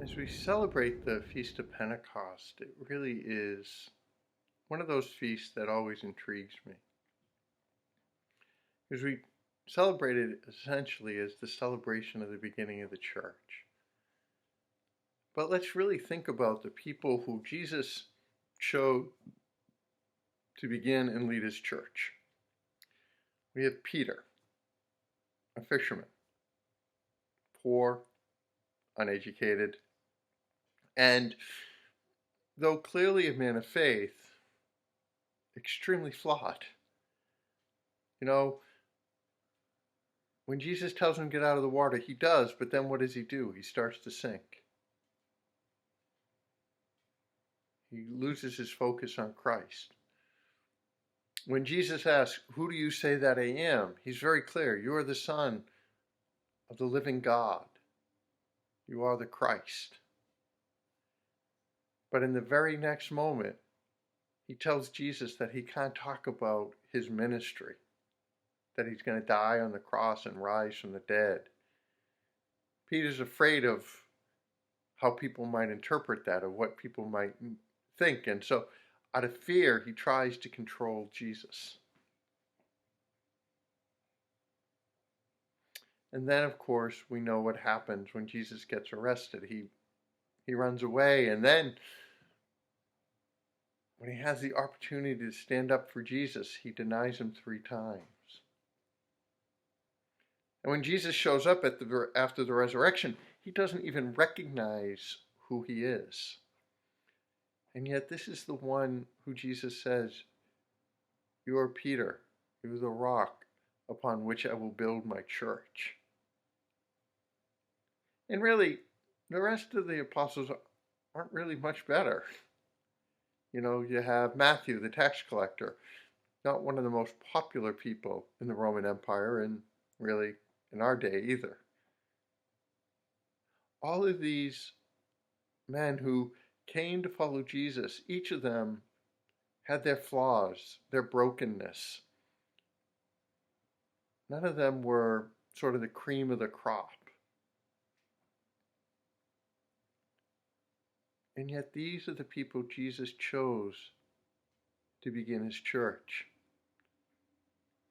As we celebrate the Feast of Pentecost, it really is one of those feasts that always intrigues me. Because we celebrate it essentially as the celebration of the beginning of the church. But let's really think about the people who Jesus chose to begin and lead his church. We have Peter, a fisherman, poor, uneducated, and though clearly a man of faith, extremely flawed. When Jesus tells him to get out of the water, he does, but then what does he do? He starts to sink. He loses his focus on Christ. When Jesus asks, "Who do you say that I am?" he's very clear. You are the Son of the living God. You are the Christ. But in the very next moment, he tells Jesus that he can't talk about his ministry, that he's going to die on the cross and rise from the dead. Peter's afraid of how people might interpret that, or what people might think. And so, out of fear, he tries to control Jesus. And then, of course, we know what happens when Jesus gets arrested. He runs away, and then when he has the opportunity to stand up for Jesus, he denies him 3 times. And when Jesus shows up after the resurrection, he doesn't even recognize who he is. And yet this is the one who Jesus says, "You are Peter, you are the rock upon which I will build my church." And really, the rest of the apostles aren't really much better. You have Matthew, the tax collector, not one of the most popular people in the Roman Empire, and really in our day either. All of these men who came to follow Jesus, each of them had their flaws, their brokenness. None of them were sort of the cream of the crop. And yet these are the people Jesus chose to begin his church.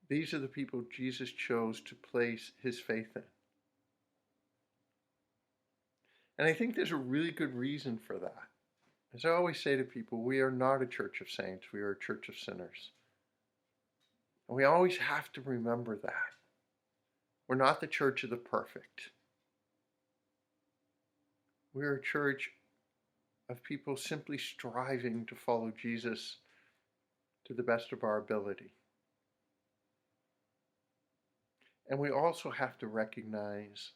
These are the people Jesus chose to place his faith in. And I think there's a really good reason for that. As I always say to people, we are not a church of saints, we are a church of sinners. And we always have to remember that. We're not the church of the perfect. We're a church of people simply striving to follow Jesus to the best of our ability. And we also have to recognize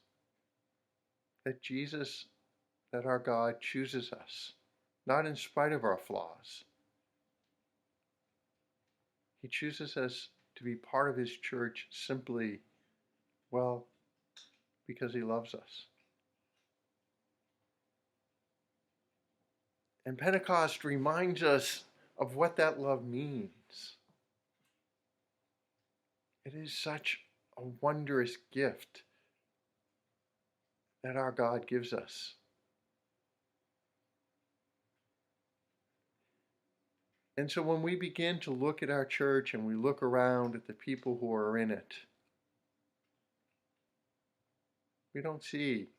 that Jesus, that our God chooses us, not in spite of our flaws. He chooses us to be part of his church simply, because he loves us. And Pentecost reminds us of what that love means. It is such a wondrous gift that our God gives us. And so when we begin to look at our church and we look around at the people who are in it, we don't see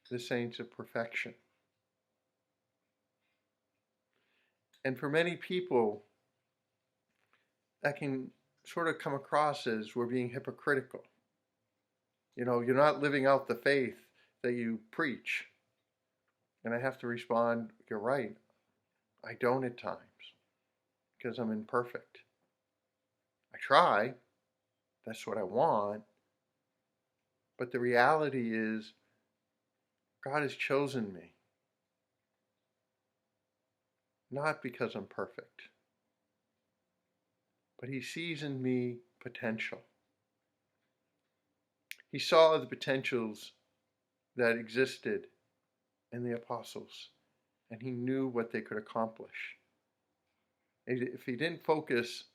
the saints of perfection. And for many people, that can sort of come across as we're being hypocritical. You're not living out the faith that you preach. And I have to respond, you're right. I don't at times, because I'm imperfect. I try. That's what I want. But the reality is, God has chosen me. Not because I'm perfect, but he sees in me potential. He saw the potentials that existed in the apostles, and he knew what they could accomplish. And if he didn't focus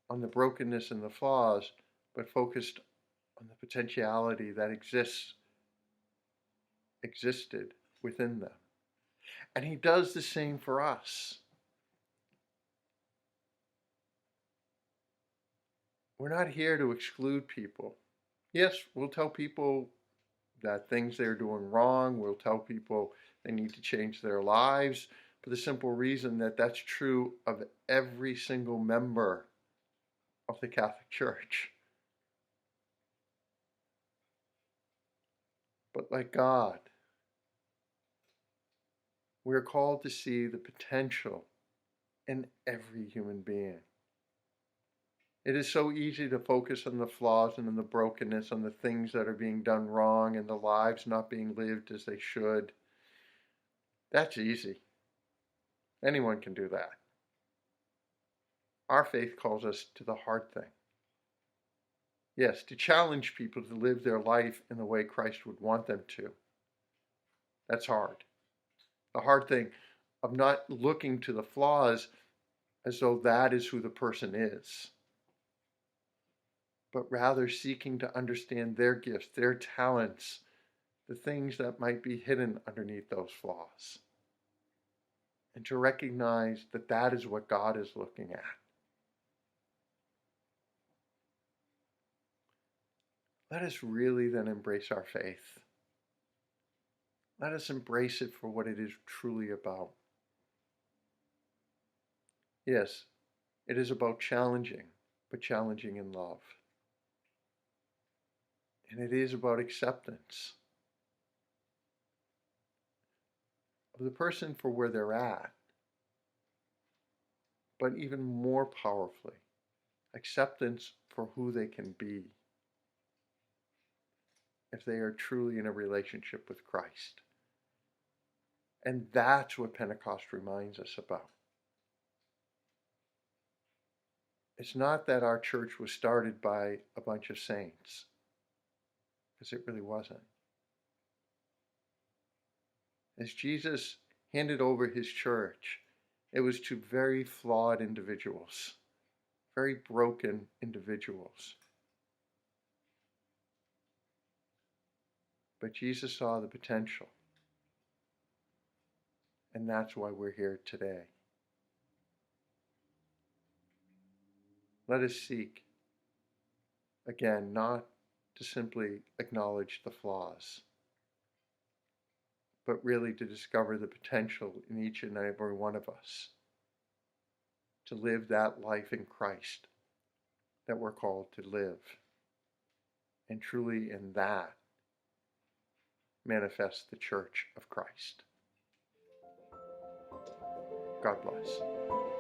on the brokenness and the flaws, but focused on the potentiality that exists existed within them. And he does the same for us. We're not here to exclude people. Yes, we'll tell people that things they're doing wrong. We'll tell people they need to change their lives for the simple reason that that's true of every single member of the Catholic Church. But like God, we're called to see the potential in every human being. It is so easy to focus on the flaws and on the brokenness, on the things that are being done wrong and the lives not being lived as they should. That's easy. Anyone can do that. Our faith calls us to the hard thing. Yes, to challenge people to live their life in the way Christ would want them to. That's hard. The hard thing of not looking to the flaws as though that is who the person is, but rather seeking to understand their gifts, their talents, the things that might be hidden underneath those flaws, and to recognize that that is what God is looking at. Let us really then embrace our faith. Let us embrace it for what it is truly about. Yes, it is about challenging, but challenging in love. And it is about acceptance of the person for where they're at, but even more powerfully, acceptance for who they can be if they are truly in a relationship with Christ. And that's what Pentecost reminds us about. It's not that our church was started by a bunch of saints, because it really wasn't. As Jesus handed over his church, it was to very flawed individuals, very broken individuals. But Jesus saw the potential. And that's why we're here today. Let us seek, again, not to simply acknowledge the flaws, but really to discover the potential in each and every one of us to live that life in Christ that we're called to live. And truly in that manifest the Church of Christ. God bless.